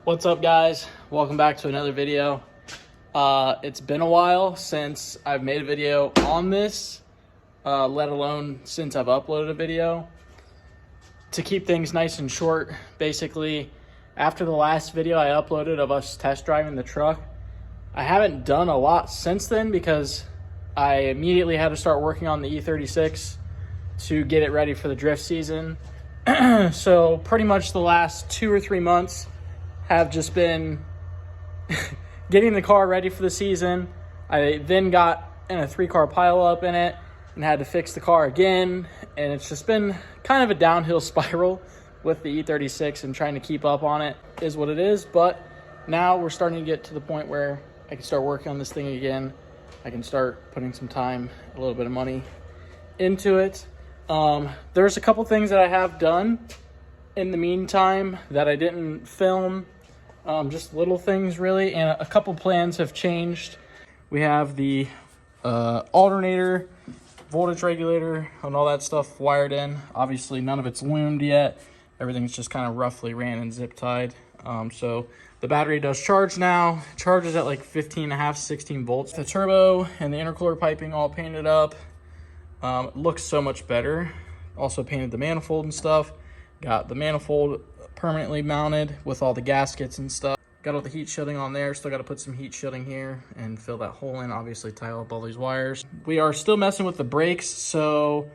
What's up, guys? Welcome back to another video. It's been a while since I've made a video on this, let alone since I've uploaded a video. To keep things nice and short, basically, after the last video I uploaded of us test driving the truck, I haven't done a lot since then because I immediately had to start working on the E36 to get it ready for the drift season. So pretty much the last 2 or 3 months have just been getting the car ready for the season. I then got in a 3-car pileup in it and had to fix the car again. And it's just been kind of a downhill spiral with the E36, and trying to keep up on it is what it is. But now we're starting to get to the point where I can start working on this thing again. I can start putting some time, a little bit of money into it. There's a couple things that I have done in the meantime that I didn't film. Just little things really, and a couple plans have changed. We have the alternator, voltage regulator, and all that stuff wired in. Obviously none of it's loomed yet. Everything's just kind of roughly ran and zip tied. So the battery does charge now. It charges at like 15.5, 16 volts. The turbo and the intercooler piping all painted up. It looks so much better. Also painted the manifold and stuff. Got the manifold permanently mounted with all the gaskets and stuff. Got all the heat shielding on there. Still got to put some heat shielding here and fill that hole in. Obviously tie up all these wires. We are still messing with the brakes. So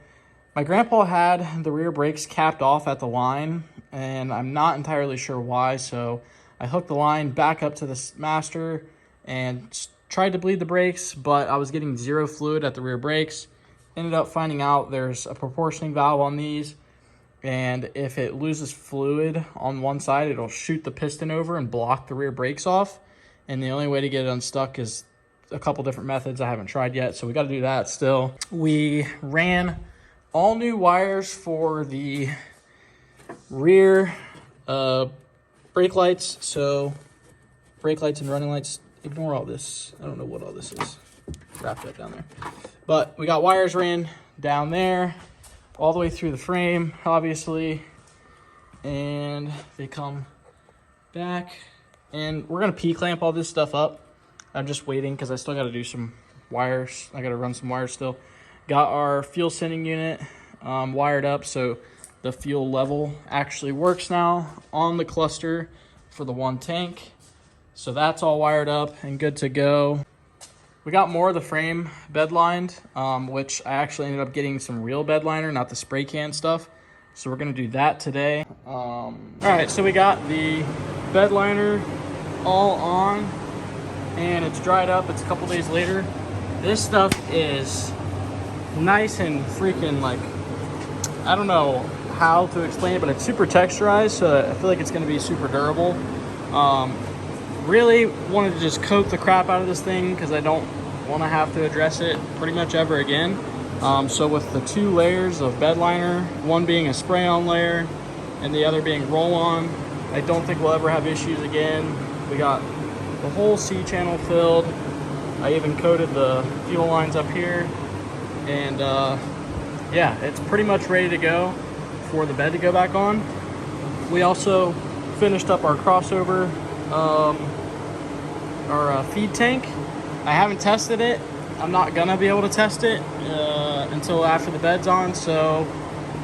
my grandpa had the rear brakes capped off at the line, and I'm not entirely sure why. So I hooked the line back up to the master and tried to bleed the brakes, but I was getting zero fluid at the rear brakes. Ended up finding out there's a proportioning valve on these, and if it loses fluid on one side, it'll shoot the piston over and block the rear brakes off. And the only way to get it unstuck is a couple different methods I haven't tried yet, so we got to do that still. We ran all new wires for the rear brake lights. So brake lights and running lights, ignore all this. I don't know what all this is. Wrap that down there. But we got wires ran down there all the way through the frame, obviously, and they come back, and we're gonna P-clamp all this stuff up. I'm just waiting because I still got to do some wires. I got to run some wires still. Got our fuel sending unit wired up, so the fuel level actually works now on the cluster for the one tank. So that's all wired up and good to go. We got more of the frame bed lined, which I actually ended up getting some real bed liner, not the spray can stuff. So we're gonna do that today. All right, so we got the bed liner all on, and it's dried up. It's a couple days later. This stuff is nice and freaking, like, I don't know how to explain it, but it's super texturized, so I feel like it's gonna be super durable. Really wanted to just coat the crap out of this thing because I don't want to have to address it pretty much ever again. So with the 2 layers of bed liner, one being a spray-on layer and the other being roll-on, I don't think we'll ever have issues again. We got the whole C-channel filled. I even coated the fuel lines up here, and yeah, it's pretty much ready to go for the bed to go back on. We also finished up our crossover, our feed tank. I haven't tested it. I'm not gonna be able to test it until after the bed's on, so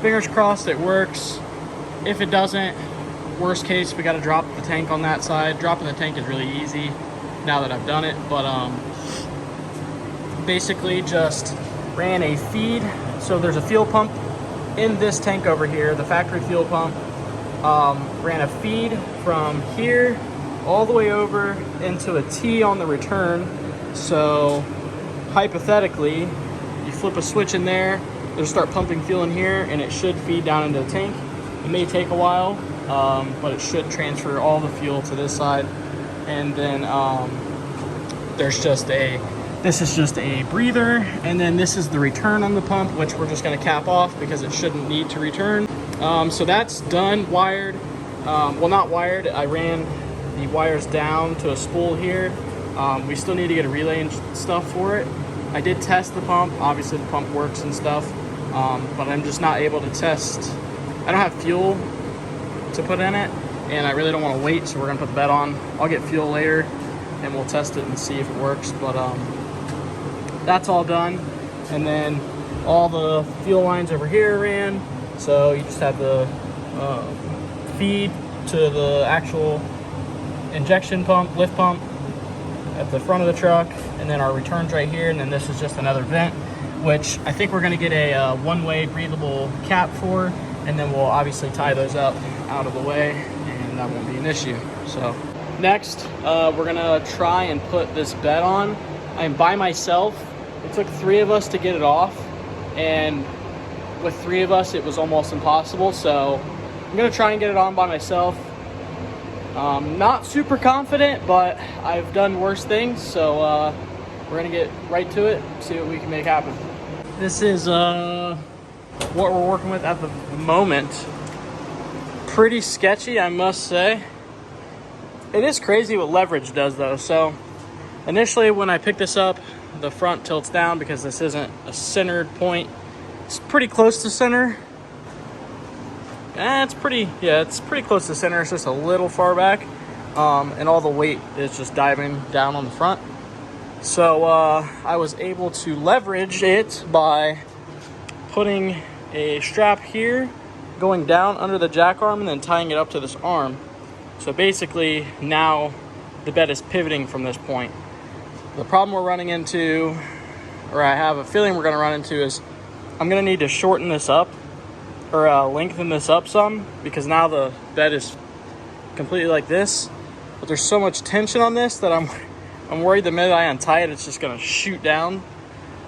fingers crossed it works. If it doesn't, worst case, we gotta drop the tank on that side. Dropping the tank is really easy now that I've done it, but basically just ran a feed. So there's a fuel pump in this tank over here, the factory fuel pump. Ran a feed from here all the way over into a T on the return. So hypothetically, you flip a switch in there, it'll start pumping fuel in here, and it should feed down into the tank. It may take a while, but it should transfer all the fuel to this side. And then this is just a breather, and then this is the return on the pump, which we're just gonna cap off because it shouldn't need to return. So that's done, wired. Well, not wired, I ran the wires down to a spool here. We still need to get a relay and stuff for it. I did test the pump. Obviously the pump works and stuff, but I'm just not able to test. I don't have fuel to put in it, and I really don't want to wait, so we're gonna put the bed on. I'll get fuel later and we'll test it and see if it works, but that's all done. And then all the fuel lines over here ran, so you just have the feed to the actual injection pump, lift pump at the front of the truck, and then our returns right here, and then this is just another vent, which I think we're going to get a one-way breathable cap for, and then we'll obviously tie those up out of the way, and that won't be an issue. So next, we're going to try and put this bed on. I'm by myself. It took 3 of us to get it off, and with 3 of us, it was almost impossible, so I'm going to try and get it on by myself. Not super confident, but I've done worse things, so we're gonna get right to it, see what we can make happen. This is what we're working with at the moment. Pretty sketchy, I must say. It is crazy what leverage does though. So initially when I picked this up, the front tilts down because this isn't a centered point. It's pretty close to center. It's pretty close to center. It's just a little far back, and all the weight is just diving down on the front. So I was able to leverage it by putting a strap here, going down under the jack arm, and then tying it up to this arm. So basically now the bed is pivoting from this point. The problem we're running into, or I have a feeling we're going to run into, is I'm going to need to shorten this up, or lengthen this up some, because now the bed is completely like this, but there's so much tension on this that I'm worried the minute I untie it, it's just gonna shoot down.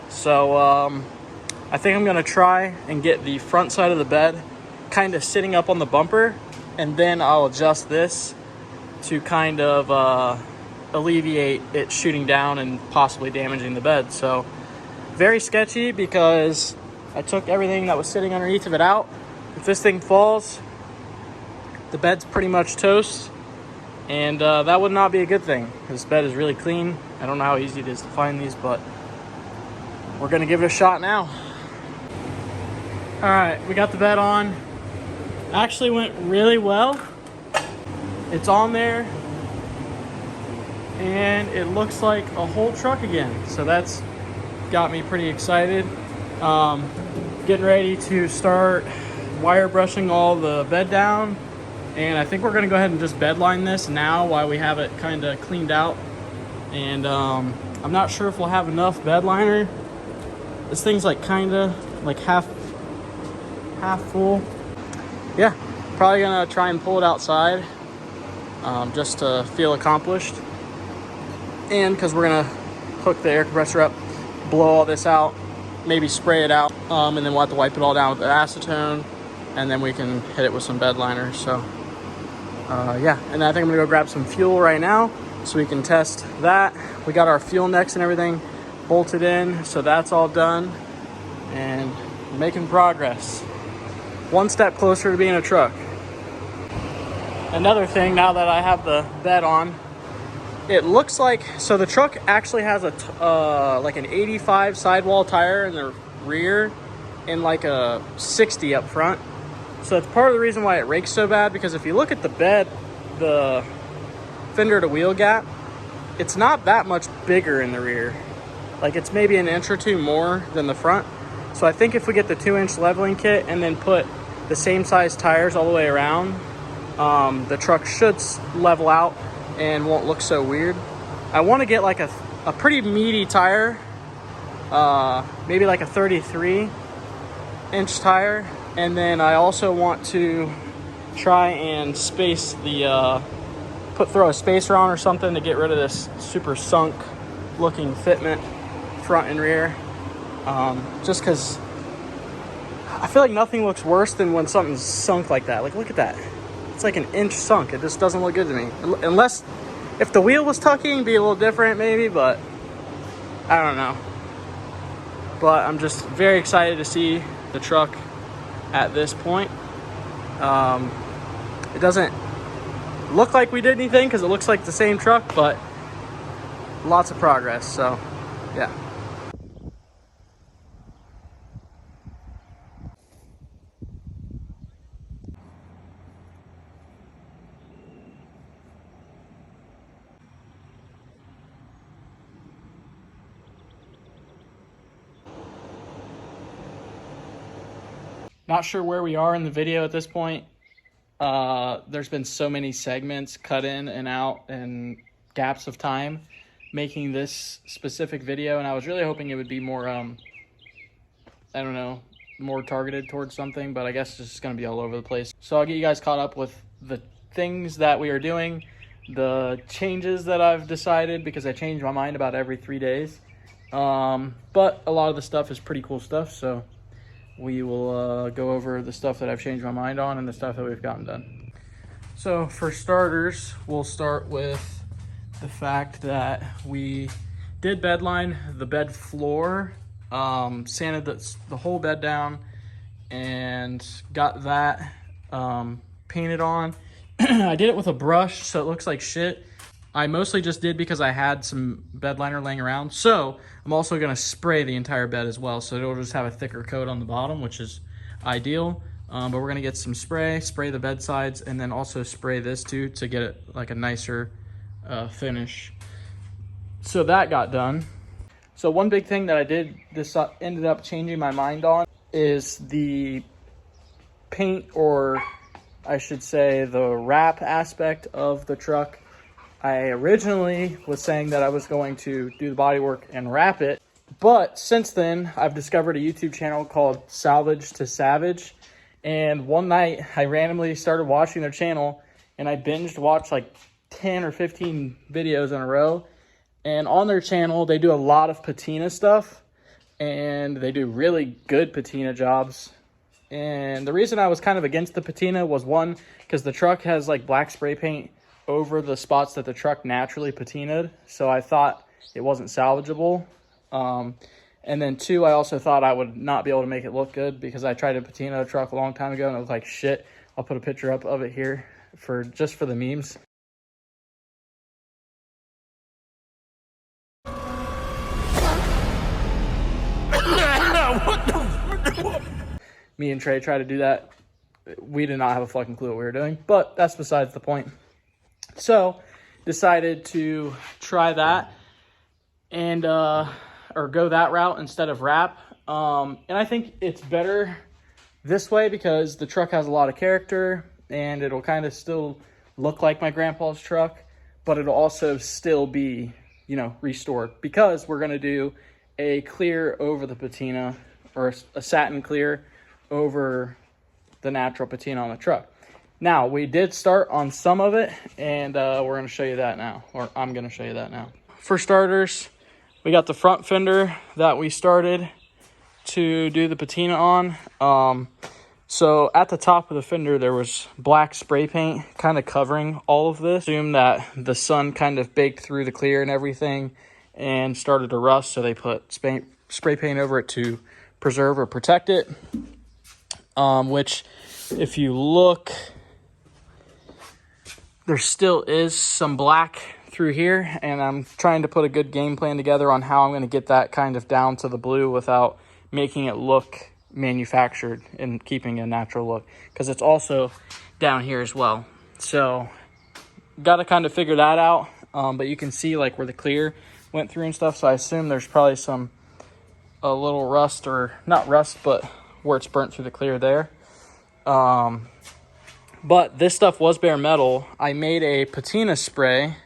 So I think I'm gonna try and get the front side of the bed kind of sitting up on the bumper, and then I'll adjust this to kind of alleviate it shooting down and possibly damaging the bed. So very sketchy, because I took everything that was sitting underneath of it out. If this thing falls, the bed's pretty much toast, and that would not be a good thing. This bed is really clean. I don't know how easy it is to find these, but we're gonna give it a shot now. All right, we got the bed on. Actually went really well. It's on there, and it looks like a whole truck again. So that's got me pretty excited. Getting ready to start wire brushing all the bed down, and I think we're going to go ahead and just bed line this now while we have it kind of cleaned out. And I'm not sure if we'll have enough bed liner. This thing's like kind of like half full. Yeah, probably gonna try and pull it outside just to feel accomplished, and because we're gonna hook the air compressor up, blow all this out, maybe spray it out, and then we'll have to wipe it all down with the acetone, and then we can hit it with some bed liner. So yeah, and I think I'm gonna go grab some fuel right now so we can test that. We got our fuel necks and everything bolted in, so that's all done, and making progress. One step closer to being a truck. Another thing, now that I have the bed on, it looks like, so the truck actually has a like an 85 sidewall tire in the rear and like a 60 up front. So that's part of the reason why it rakes so bad, because if you look at the bed, the fender to wheel gap, it's not that much bigger in the rear. Like it's maybe an inch or two more than the front. So I think if we get the 2-inch leveling kit and then put the same size tires all the way around, the truck should level out and won't look so weird. I want to get like a pretty meaty tire, maybe like a 33-inch tire, and then I also want to try and space the throw a spacer on or something to get rid of this super sunk looking fitment front and rear, just because I feel like nothing looks worse than when something's sunk like that. Like, look at that. It's like an inch sunk. It just doesn't look good to me. Unless, if the wheel was tucking, it'd be a little different maybe, but I don't know. But I'm just very excited to see the truck at this point. It doesn't look like we did anything because it looks like the same truck, but lots of progress, so yeah. Not sure where we are in the video at this point. There's been so many segments cut in and out and gaps of time making this specific video, and I was really hoping it would be more, I don't know, more targeted towards something, but I guess it's just going to be all over the place. So I'll get you guys caught up with the things that we are doing, the changes that I've decided, because I change my mind about every 3 days. But a lot of the stuff is pretty cool stuff, so we will go over the stuff that I've changed my mind on and the stuff that we've gotten done. So for starters, we'll start with the fact that we did bedline the bed floor, sanded the whole bed down and got that painted on. I did it with a brush, so it looks like shit. I mostly just did because I had some bed liner laying around. So I'm also going to spray the entire bed as well, so it'll just have a thicker coat on the bottom, which is ideal. But we're going to get some spray the bed sides, and then also spray this too to get it like a nicer finish. So that got done. So one big thing that I did ended up changing my mind on is the paint, or I should say the wrap aspect of the truck. I originally was saying that I was going to do the bodywork and wrap it, but since then I've discovered a YouTube channel called Salvage to Savage, and one night I randomly started watching their channel and I binged watched like 10 or 15 videos in a row. And on their channel they do a lot of patina stuff, and they do really good patina jobs. And the reason I was kind of against the patina was, one, because the truck has like black spray paint over the spots that the truck naturally patinaed, so I thought it wasn't salvageable. And then two, I also thought I would not be able to make it look good because I tried to patina a truck a long time ago and it looked like shit. I'll put a picture up of it here just for the memes. Me and Trey tried to do that. We did not have a fucking clue what we were doing, but that's besides the point. So decided to try that and or go that route instead of wrap. And I think it's better this way because the truck has a lot of character and it'll kind of still look like my grandpa's truck, but it'll also still be, you know, restored, because we're going to do a clear over the patina, or a satin clear over the natural patina on the truck. Now, we did start on some of it, and we're going to show you that now, or I'm going to show you that now. For starters, we got the front fender that we started to do the patina on. So at the top of the fender, there was black spray paint kind of covering all of this. Assume that the sun kind of baked through the clear and everything and started to rust, so they put spray paint over it to preserve or protect it. Which, if you look, there still is some black through here, and I'm trying to put a good game plan together on how I'm going to get that kind of down to the blue without making it look manufactured and keeping a natural look, because it's also down here as well. So got to kind of figure that out. But you can see like where the clear went through and stuff, so I assume there's probably a little rust, or not rust, but where it's burnt through the clear there. But this stuff was bare metal. I made a patina spray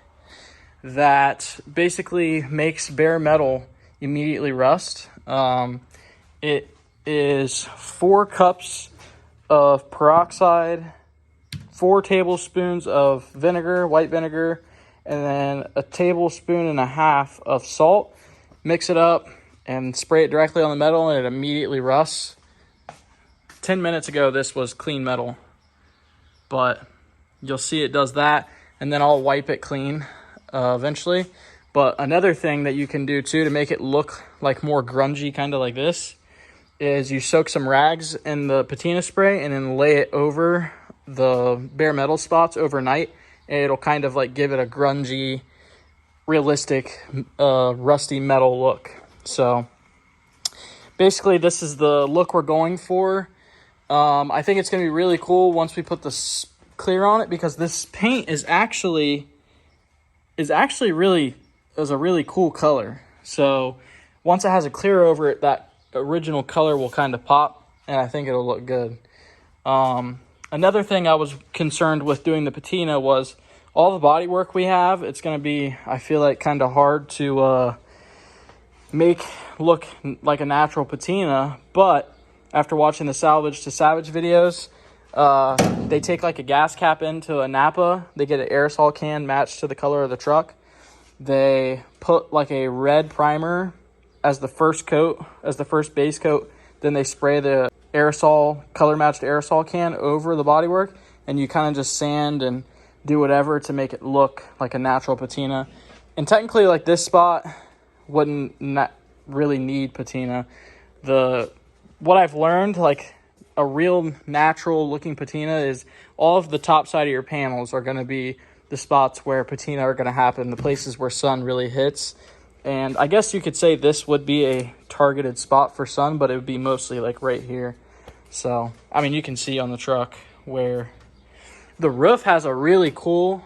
that basically makes bare metal immediately rust. It is 4 cups of peroxide, 4 tablespoons of vinegar, white vinegar, and then a 1.5 tablespoons of salt. Mix it up and spray it directly on the metal, and it immediately rusts. 10 minutes ago, this was clean metal, but you'll see it does that, and then I'll wipe it clean eventually. But another thing that you can do too to make it look like more grungy, kind of like this, is you soak some rags in the patina spray and then lay it over the bare metal spots overnight, and it'll kind of like give it a grungy, realistic, rusty metal look. So basically this is the look we're going for. I think it's going to be really cool once we put this clear on it, because this paint is actually really a really cool color. So once it has a clear over it, that original color will kind of pop. and I think it'll look good. Another thing I was concerned with doing the patina was all the body work we have. It's going to be, I feel like, kind of hard to make look like a natural patina. But after watching the salvage to savage videos, they take like a gas cap into a Napa. They get an aerosol can matched to the color of the truck. They put like a red primer as the first coat, as the first base coat. Then they spray the aerosol, color matched aerosol can over the bodywork, and you kind of just sand and do whatever to make it look like a natural patina. And technically, like, this spot wouldn't really need patina. What I've learned, like, a real natural looking patina is all of the top side of your panels are going to be the spots where patina are going to happen, the places where sun really hits. And I guess you could say this would be a targeted spot for sun, but it would be mostly like right here. So, I mean, you can see on the truck where the roof has a really cool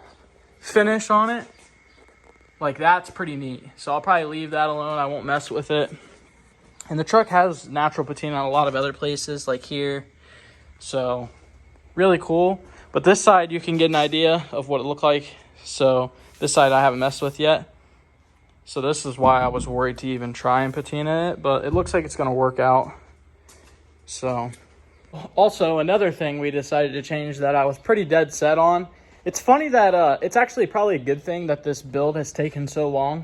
finish on it. Like, that's pretty neat. So I'll probably leave that alone. I won't mess with it. And the truck has natural patina on a lot of other places, like here. So, really cool. But this side, you can get an idea of what it looked like. So, this side I haven't messed with yet. So this is why I was worried to even try and patina it, but it looks like it's going to work out. So, also another thing we decided to change that I was pretty dead set on. It's funny that it's actually probably a good thing that this build has taken so long,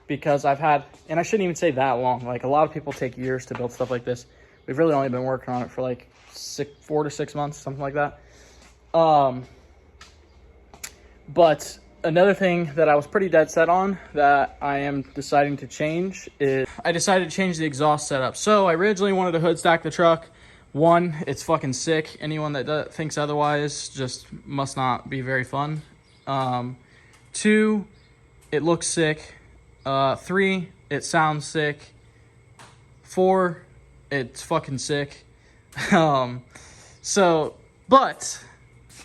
because I've had, and I shouldn't even say that long, like a lot of people take years to build stuff like this. We've really only been working on it for like 4 to 6 months, something like that. But another thing that I was pretty dead set on that I am deciding to change is I decided to change the exhaust setup. So I originally wanted to hood stack the truck. One, it's fucking sick. Anyone that thinks otherwise just must not be very fun. 2, it looks sick. 3, it sounds sick. 4, it's fucking sick. But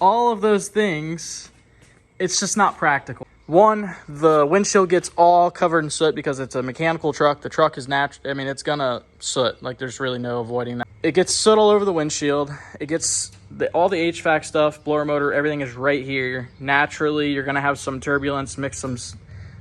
all of those things, it's just not practical. 1, the windshield gets all covered in soot because it's a mechanical truck. The truck is natural. I mean, it's gonna soot. Like, there's really no avoiding that. It gets soot all over the windshield. It gets all the HVAC stuff, blower motor, everything is right here. Naturally, you're gonna have some turbulence, mix some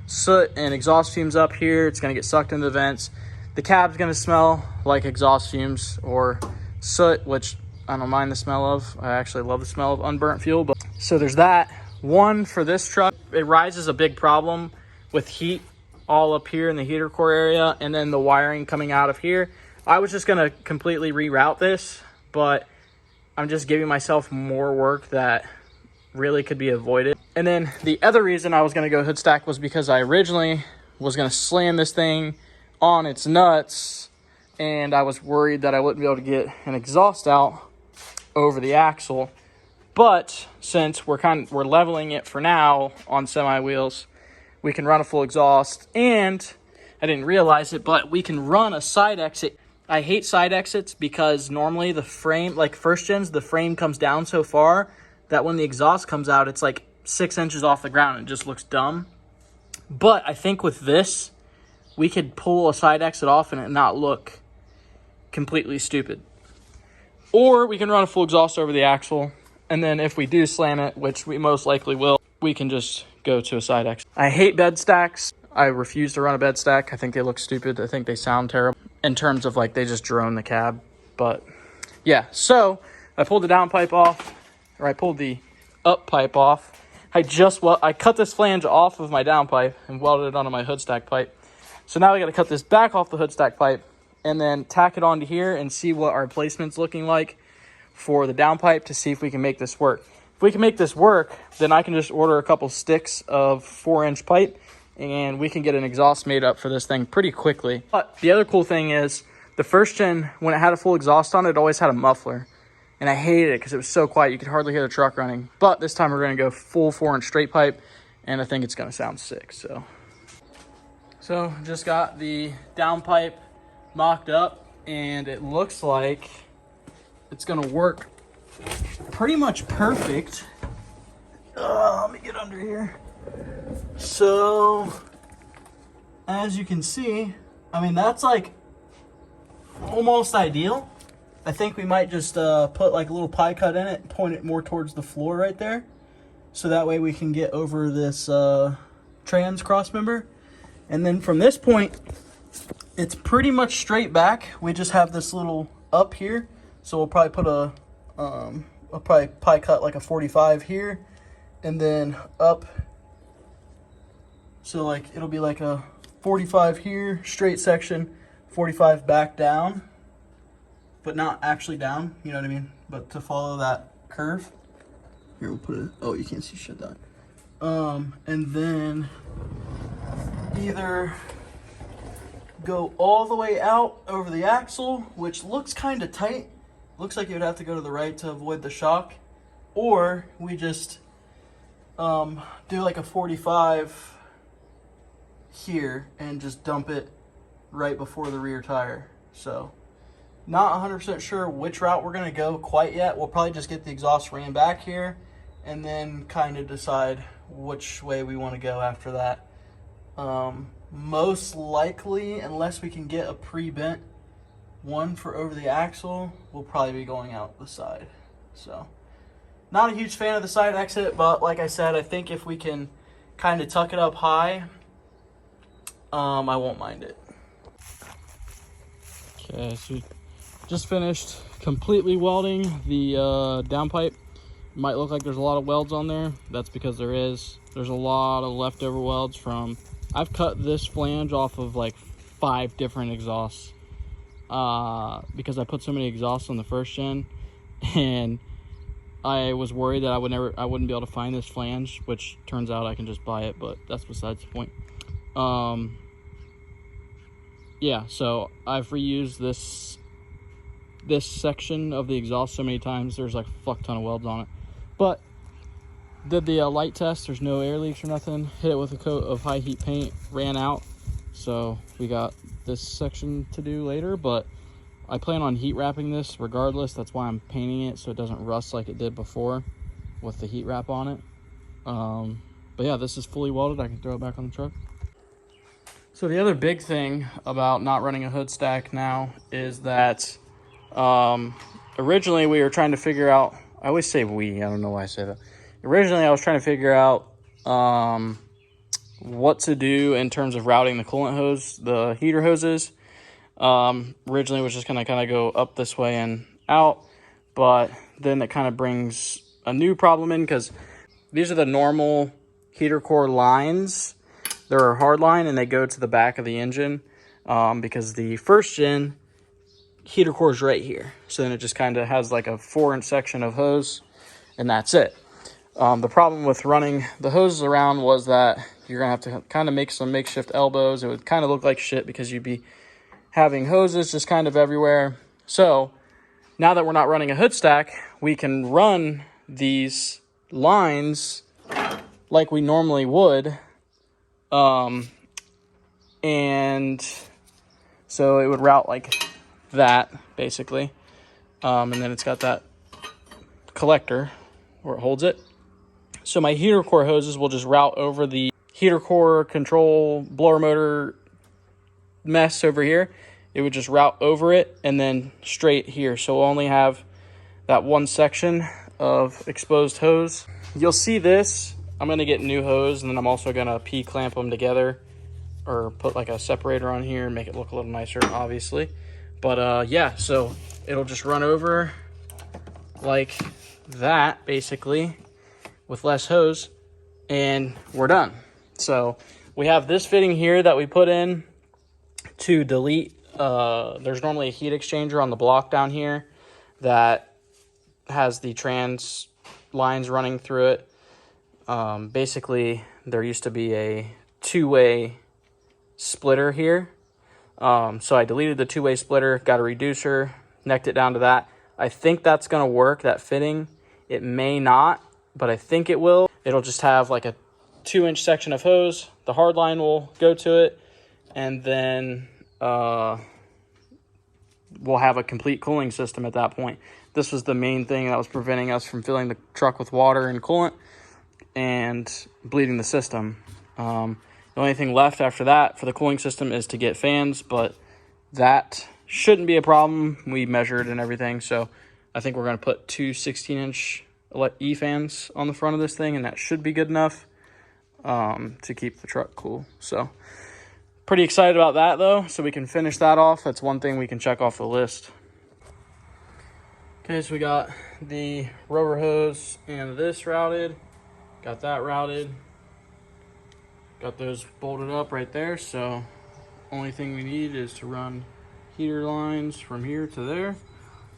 soot and exhaust fumes up here. It's gonna get sucked into the vents. The cab's gonna smell like exhaust fumes or soot, which I don't mind the smell of. I actually love the smell of unburnt fuel. But so there's that. 1, for this truck, it rises a big problem with heat all up here in the heater core area, and then the wiring coming out of here. I was just gonna completely reroute this, but I'm just giving myself more work that really could be avoided. And then the other reason I was gonna go hood stack was because I originally was gonna slam this thing on its nuts, and I was worried that I wouldn't be able to get an exhaust out over the axle. But since we're leveling it for now on semi wheels, we can run a full exhaust, and I didn't realize it, but we can run a side exit. I hate side exits because normally the frame, like first gens, the frame comes down so far that when the exhaust comes out, it's like 6 inches off the ground. It just looks dumb. But I think with this, we could pull a side exit off and it not look completely stupid. Or we can run a full exhaust over the axle. And then if we do slam it, which we most likely will, we can just go to a side exit. I hate bed stacks. I refuse to run a bed stack. I think they look stupid. I think they sound terrible in terms of like they just drone the cab. But yeah, so I pulled the down pipe off, or I pulled the up pipe off. I cut this flange off of my down pipe and welded it onto my hood stack pipe. So now we got to cut this back off the hood stack pipe and then tack it onto here and see what our placement's looking like for the downpipe to see if we can make this work. If we can make this work, then I can just order a couple sticks of 4-inch pipe and we can get an exhaust made up for this thing pretty quickly. But the other cool thing is the first gen, when it had a full exhaust on it, it always had a muffler. And I hated it because it was so quiet. You could hardly hear the truck running. But this time we're going to go full 4-inch straight pipe, and I think it's going to sound sick. So just got the downpipe mocked up, and it looks like it's gonna work pretty much perfect. Let me get under here. So, as you can see, I mean, that's like almost ideal. I think we might just put like a little pie cut in it and point it more towards the floor right there. So that way we can get over this trans cross member. And then from this point, it's pretty much straight back. We just have this little up here. So we'll probably put I'll probably pie cut like a 45 here and then up. So like it'll be like a 45 here, straight section, 45 back down, but not actually down, you know what I mean? But to follow that curve. Here, we'll put it, oh, you can't see shit that. And then either go all the way out over the axle, which looks kind of tight. Looks like you would have to go to the right to avoid the shock. Or we just do like a 45 here and just dump it right before the rear tire. So not 100% sure which route we're going to go quite yet. We'll probably just get the exhaust ran back here and then kind of decide which way we want to go after that. Most likely, unless we can get a pre-bent one for over the axle, we'll probably be going out the side. So not a huge fan of the side exit, but like I said, I think if we can kind of tuck it up high, I won't mind it. Okay, so we just finished completely welding the downpipe. Might look like there's a lot of welds on there. That's because there is. There's a lot of leftover welds from, I've cut this flange off of like 5 different exhausts because I put so many exhausts on the first gen, and I was worried that I wouldn't be able to find this flange, which turns out I can just buy it, but that's besides the point. Yeah, so I've reused this section of the exhaust so many times. There's like a fuck ton of welds on it, but did the light test. There's no air leaks or nothing. Hit it with a coat of high heat paint, ran out. So we got this section to do later, but I plan on heat wrapping this regardless. That's why I'm painting it, so it doesn't rust like it did before with the heat wrap on it. But yeah, this is fully welded. I can throw it back on the truck. So the other big thing about not running a hood stack now is that originally we were trying to figure out, I always say we, I don't know why I say that. Originally I was trying to figure out what to do in terms of routing the coolant hose, the heater hoses. Originally it was just gonna kind of go up this way and out, but then it kind of brings a new problem in because these are the normal heater core lines. They're a hard line and they go to the back of the engine because the first gen heater core is right here. So then it just kind of has like a 4-inch section of hose and that's it. The problem with running the hoses around was that you're gonna have to kind of make some makeshift elbows. It would kind of look like shit because you'd be having hoses just kind of everywhere. So now that we're not running a hood stack, we can run these lines like we normally would. And so it would route like that basically. And then it's got that collector where it holds it. So my heater core hoses will just route over the heater core control blower motor mess over here. It would just route over it and then straight here. So we'll only have that one section of exposed hose. You'll see this. I'm going to get new hose, and then I'm also going to P-clamp them together or put like a separator on here and make it look a little nicer, obviously. But yeah, so it'll just run over like that, basically, with less hose, and we're done. So we have this fitting here that we put in to delete. There's normally a heat exchanger on the block down here that has the trans lines running through it. Basically, there used to be a 2-way splitter here. So I deleted the 2-way splitter, got a reducer, necked it down to that. I think that's going to work, that fitting. It may not, but I think it will. It'll just have like a 2-inch section of hose. The hard line will go to it, and then we'll have a complete cooling system at that point. This was the main thing that was preventing us from filling the truck with water and coolant and bleeding the system. The only thing left after that for the cooling system is to get fans, but that shouldn't be a problem. We measured and everything, so I think we're going to put two 16-inch E fans on the front of this thing, and that should be good enough to keep the truck cool. So pretty excited about that, though, so we can finish that off. That's one thing we can check off the list. Okay, so we got the rubber hose and this routed. Got that routed. Got those bolted up right there, so only thing we need is to run heater lines from here to there.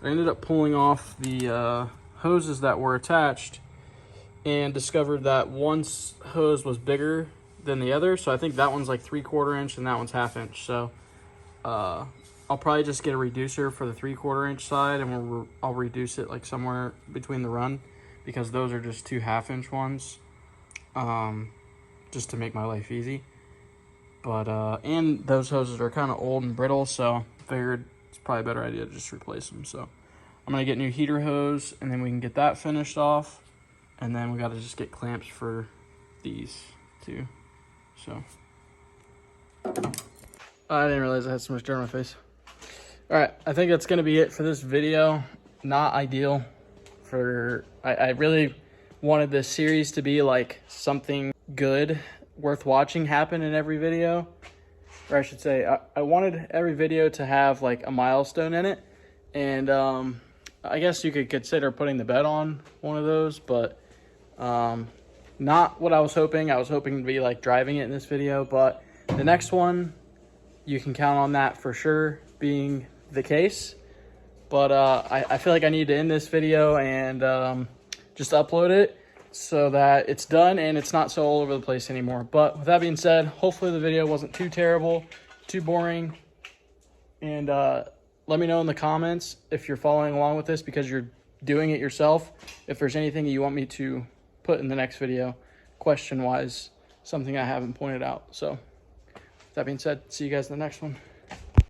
I ended up pulling off the hoses that were attached and discovered that one hose was bigger than the other, so I think that one's like 3/4 inch and that one's 1/2 inch. So I'll probably just get a reducer for the 3/4 inch side, and I'll reduce it like somewhere between the run, because those are just two 1/2 inch ones, just to make my life easy. But and those hoses are kind of old and brittle, so figured it's probably a better idea to just replace them. So I'm gonna get new heater hose, and then we can get that finished off, and then we got to just get clamps for these too. So I didn't realize I had so much dirt on my face. All right, I think that's gonna be it for this video. Not ideal for, I really wanted this series to be like something good, worth watching happen in every video. Or I should say, I wanted every video to have like a milestone in it. And I guess you could consider putting the bed on one of those, but not what I was hoping. I was hoping to be like driving it in this video, but the next one, you can count on that for sure being the case. But I feel like I need to end this video and just upload it so that it's done and it's not so all over the place anymore. But with that being said, hopefully the video wasn't too terrible, too boring. And let me know in the comments if you're following along with this because you're doing it yourself. If there's anything you want me to put in the next video, question-wise, something I haven't pointed out. So with that being said, see you guys in the next one.